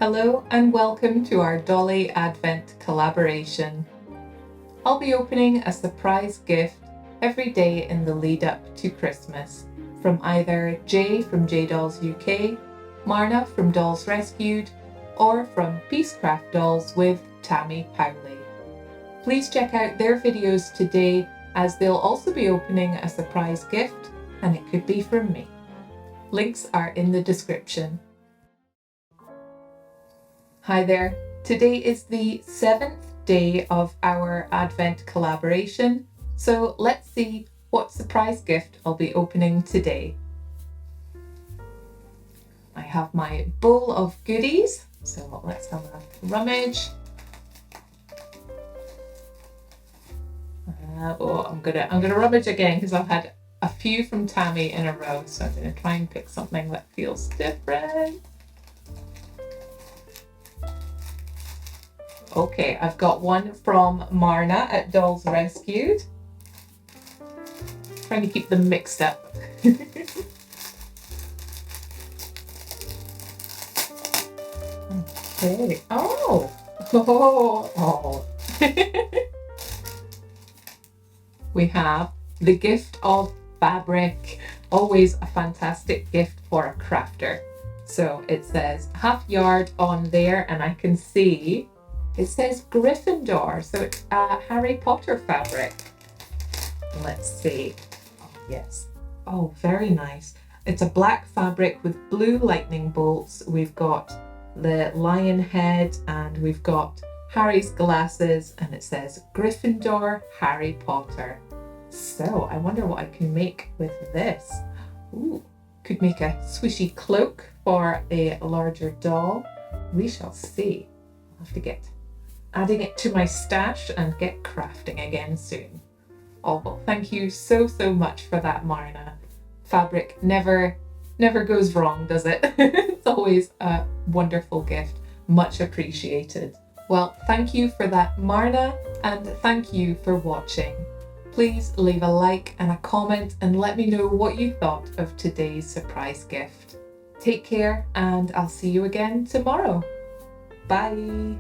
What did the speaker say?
Hello and welcome to our Dolly Advent collaboration. I'll be opening a surprise gift every day in the lead up to Christmas from either Jay from J Dolls UK, Marna from Dolls Rescued, or from Peacecraft Dolls with Tammy Powley. Please check out their videos today as they'll also be opening a surprise gift and it could be from me. Links are in the description. Hi there, today is the 7th day of our Advent collaboration, so let's see what surprise gift I'll be opening today. I have my bowl of goodies, so let's have a rummage. I'm gonna rummage again because I've had a few from Tammy in a row, so I'm gonna try and pick something that feels different. Okay, I've got one from Marna at Dolls Rescued. Trying to keep them mixed up. Okay. Oh. We have the gift of fabric. Always a fantastic gift for a crafter. So it says half yard on there, and I can see it says Gryffindor, so it's Harry Potter fabric. Let's see. Oh, yes. Oh, very nice. It's a black fabric with blue lightning bolts. We've got the lion head and we've got Harry's glasses, and it says Gryffindor, Harry Potter. So I wonder what I can make with this. Ooh, could make a swishy cloak for a larger doll. We shall see. I'll have to get adding it to my stash and get crafting again soon. Oh, well, thank you so much for that, Marna. Fabric never goes wrong, does it? It's always a wonderful gift. Much appreciated. Well, thank you for that, Marna, and thank you for watching. Please leave a like and a comment and let me know what you thought of today's surprise gift. Take care, and I'll see you again tomorrow. Bye.